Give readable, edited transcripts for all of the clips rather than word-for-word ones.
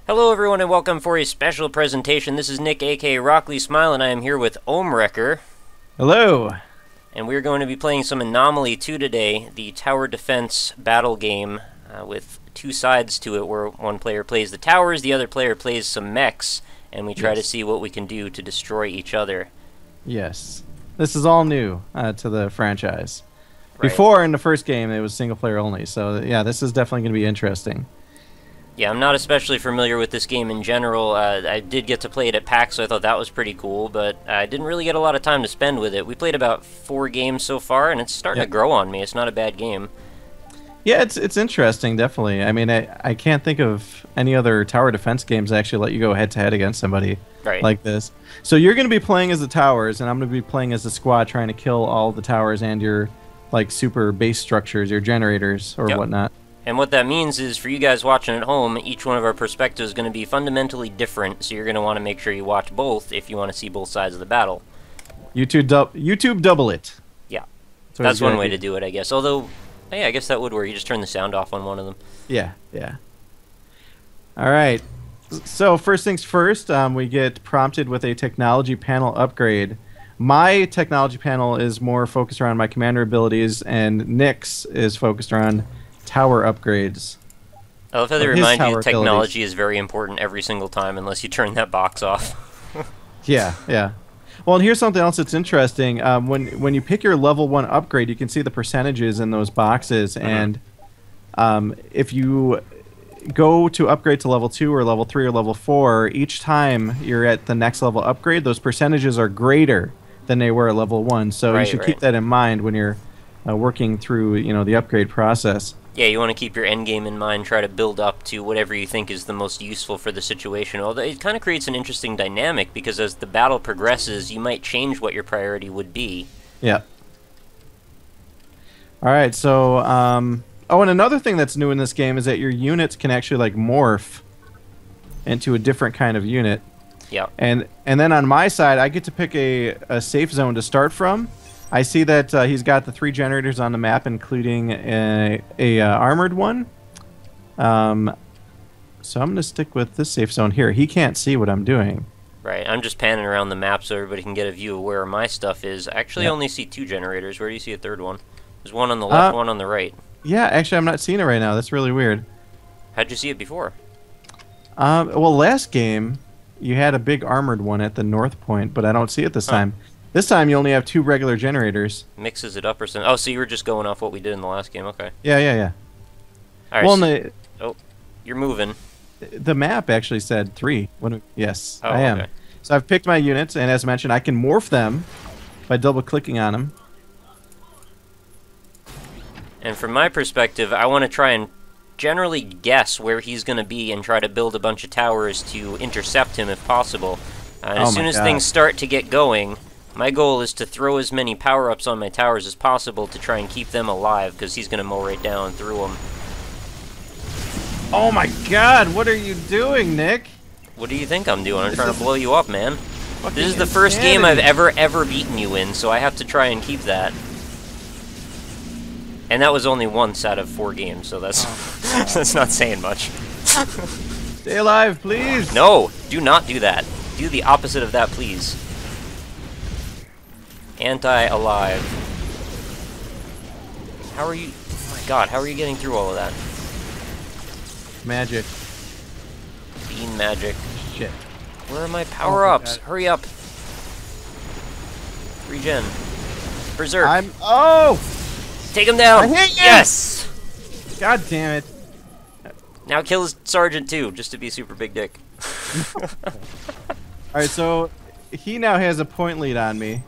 Hello everyone and welcome for a special presentation. This is Nick aka Rockley Smile and I am here with Ohmwrecker. Hello! And we're going to be playing some Anomaly 2 today, the tower defense battle game with two sides to it where one player plays the towers, the other player plays some mechs, and we try to see what we can do to destroy each other. Yes. This is all new to the franchise. Right. Before, in the first game, it was single player only, so yeah, this is definitely going to be interesting. Yeah, I'm not especially familiar with this game in general. I did get to play it at PAX, so I thought that was pretty cool, but I didn't really get a lot of time to spend with it. We played about 4 games so far, and it's starting to grow on me. It's not a bad game. Yeah, it's interesting, definitely. I mean, I can't think of any other tower defense games that actually let you go head-to-head against somebody like this. So you're going to be playing as the towers, and I'm going to be playing as the squad trying to kill all the towers and your like super base structures, your generators, or whatnot. And what that means is, for you guys watching at home, each one of our perspectives is going to be fundamentally different, so you're going to want to make sure you watch both if you want to see both sides of the battle. YouTube double it. Yeah. That's one way to do it, I guess. Although, yeah, I guess that would work. You just turn the sound off on one of them. Yeah, yeah. All right. So first things first, we get prompted with a technology panel upgrade. My technology panel is more focused around my commander abilities, and Nick's is focused around tower upgrades. I love how they remind you that technology is very important every single time unless you turn that box off. Yeah, yeah. Well, and here's something else that's interesting. When you pick your level 1 upgrade, you can see the percentages in those boxes, and if you go to upgrade to level 2 or level 3 or level 4, each time you're at the next level upgrade, those percentages are greater than they were at level 1. So you should keep that in mind when you're working through the upgrade process. Yeah, you want to keep your end game in mind, try to build up to whatever you think is the most useful for the situation. Although it kind of creates an interesting dynamic, because as the battle progresses, you might change what your priority would be. Yeah. Alright, so, oh, and another thing that's new in this game is that your units can actually, like, morph into a different kind of unit. Yeah. And then on my side, I get to pick a safe zone to start from. I see that he's got the 3 generators on the map, including a armored one. So I'm going to stick with this safe zone here. He can't see what I'm doing. Right, I'm just panning around the map so everybody can get a view of where my stuff is. I actually only see 2 generators. Where do you see a third one? There's one on the left, one on the right. Yeah, actually I'm not seeing it right now. That's really weird. How'd you see it before? Well, last game you had a big armored one at the north point, but I don't see it this time. This time you only have 2 regular generators. Mixes it up or something. Oh, so you were just going off what we did in the last game. Okay. Yeah. All right. Well, oh, you're moving. The map actually said 3. Yes, oh, I am. Okay. So I've picked my units, and as mentioned, I can morph them by double-clicking on them. And from my perspective, I want to try and generally guess where he's going to be and try to build a bunch of towers to intercept him if possible. And as soon as things start to get going, my goal is to throw as many power-ups on my towers as possible to try and keep them alive, because he's going to mow right down through them. Oh my god, what are you doing, Nick? What do you think I'm doing? I'm trying to blow you up, man. This is the first game I've ever beaten you in, so I have to try and keep that. And that was only once out of 4 games, so that's that's not saying much. Stay alive, please! No! Do not do that. Do the opposite of that, please. Anti-alive. How are you... Oh my god, how are you getting through all of that? Magic. Bean magic. Shit. Where are my power-ups? Hurry up. Regen. Berserk. Oh! Take him down! I hit you! Yes! God damn it. Now kill his sergeant too, just to be super big dick. Alright, so he now has a point lead on me.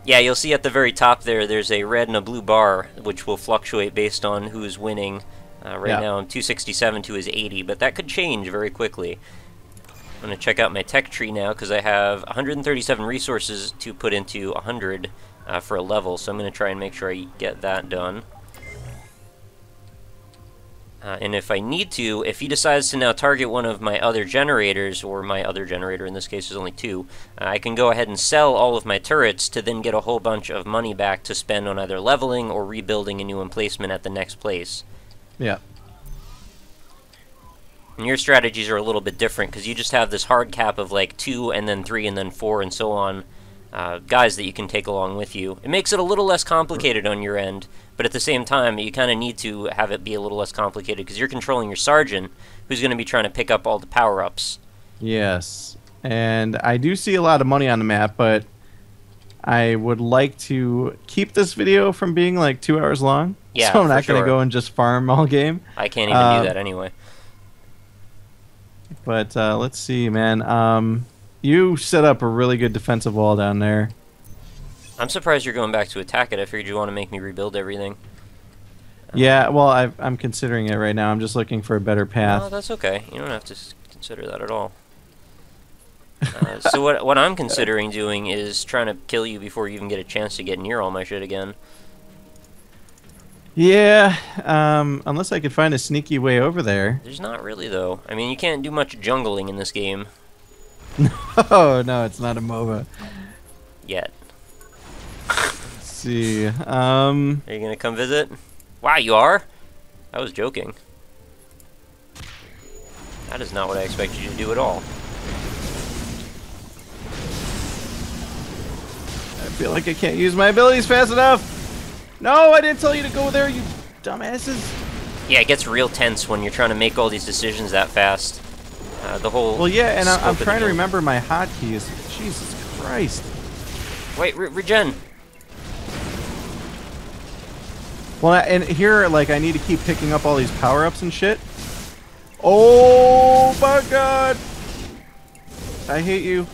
Yeah, you'll see at the very top there's a red and a blue bar, which will fluctuate based on who's winning. Right now I'm 267 to his 80, but that could change very quickly. I'm going to check out my tech tree now, because I have 137 resources to put into 100 for a level, so I'm going to try and make sure I get that done. And if I need to, if he decides to now target one of my other generators, or my other generator, in this case there's only 2, I can go ahead and sell all of my turrets to then get a whole bunch of money back to spend on either leveling or rebuilding a new emplacement at the next place. Yeah. And your strategies are a little bit different because you just have this hard cap of like 2 and then 3 and then 4 and so on guys that you can take along with you. It makes it a little less complicated on your end, but at the same time you kind of need to have it be a little less complicated because you're controlling your sergeant who's going to be trying to pick up all the power-ups. Yes, and I do see a lot of money on the map, but I would like to keep this video from being like 2 hours long. Yeah, so I'm not for going to sure. go and just farm all game. I can't even do that anyway. But let's see, man. You set up a really good defensive wall down there. I'm surprised you're going back to attack it. I figured you want to make me rebuild everything. Yeah, well, I'm considering it right now. I'm just looking for a better path. No, that's okay. You don't have to consider that at all. So what I'm considering doing is trying to kill you before you even get a chance to get near all my shit again. Yeah, unless I could find a sneaky way over there. There's not really, though. I mean, you can't do much jungling in this game. Oh, no, it's not a MOBA. Yet. Let's see. Are you gonna come visit? Wow, you are? I was joking. That is not what I expected you to do at all. I feel like I can't use my abilities fast enough. No, I didn't tell you to go there, you dumbasses. Yeah, it gets real tense when you're trying to make all these decisions that fast. The whole... Well, yeah, and I'm scope of trying to the game. remember my hotkeys. Jesus Christ. Wait, regen! Well, and here, like, I need to keep picking up all these power-ups and shit. Oh, my God. I hate you.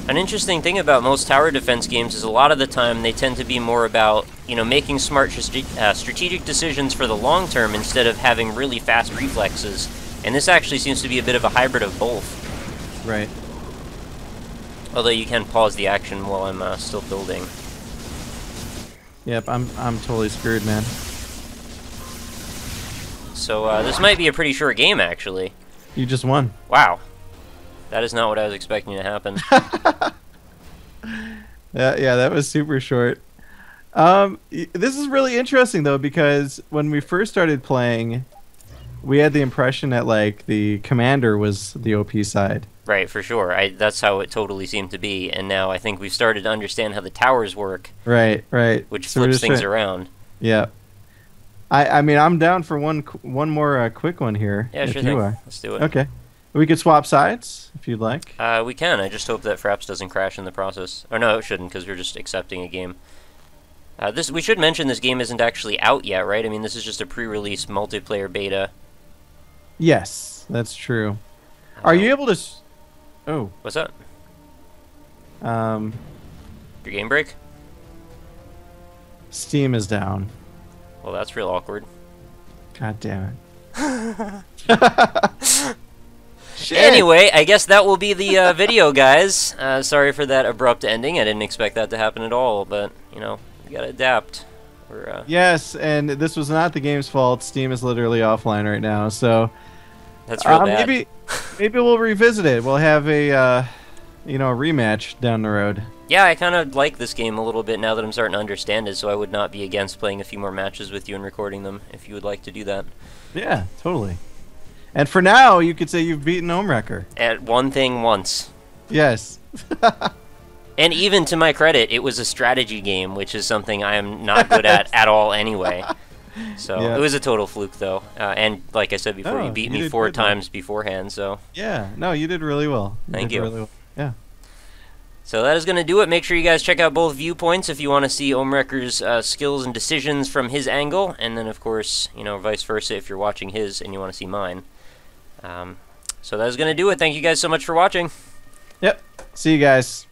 An interesting thing about most tower defense games is a lot of the time they tend to be more about, you know, making smart strategic decisions for the long term instead of having really fast reflexes. And this actually seems to be a bit of a hybrid of both. Right. Although you can pause the action while I'm still building. Yep, I'm totally screwed, man. So this might be a pretty short game, actually. You just won. Wow. That is not what I was expecting to happen. Yeah, that was super short. This is really interesting, though, because when we first started playing, we had the impression that, like, the commander was the OP side. Right, for sure. That's how it totally seemed to be, and now I think we've started to understand how the towers work. Right, right. Which So we're flips just things trying- around. Yeah. I mean, I'm down for one more quick one here. Yeah, if sure you thing. are. Let's do it. Okay. We could swap sides, if you'd like. We can. I just hope that Fraps doesn't crash in the process. Or no, it shouldn't, because we're just accepting a game. We should mention this game isn't actually out yet, right? I mean, this is just a pre-release multiplayer beta. Yes, that's true. Are you able to... Oh. What's that? Um, Your game break? Steam is down. Well, that's real awkward. God damn it. Shit. Anyway, I guess that will be the video, guys. Sorry for that abrupt ending. I didn't expect that to happen at all, but, you know, you gotta adapt. Yes, and this was not the game's fault. Steam is literally offline right now, so... That's real bad. Maybe we'll revisit it. We'll have a, you know, a rematch down the road. Yeah, I kind of like this game a little bit now that I'm starting to understand it, so I would not be against playing a few more matches with you and recording them, if you would like to do that. Yeah, totally. And for now, you could say you've beaten Ohmwrecker. At one thing once. Yes. And even to my credit, it was a strategy game, which is something I am not good at all anyway. So Yeah. it was a total fluke, though. And like I said before, Oh, you beat you me did 4 good, though. times beforehand, so... Yeah, no, you did really well. Thank did you. Really well. Yeah. So that is going to do it. Make sure you guys check out both viewpoints if you want to see Ohmwrecker's skills and decisions from his angle, and then, of course, you know, vice versa if you're watching his and you want to see mine. So that is going to do it. Thank you guys so much for watching. Yep. See you guys.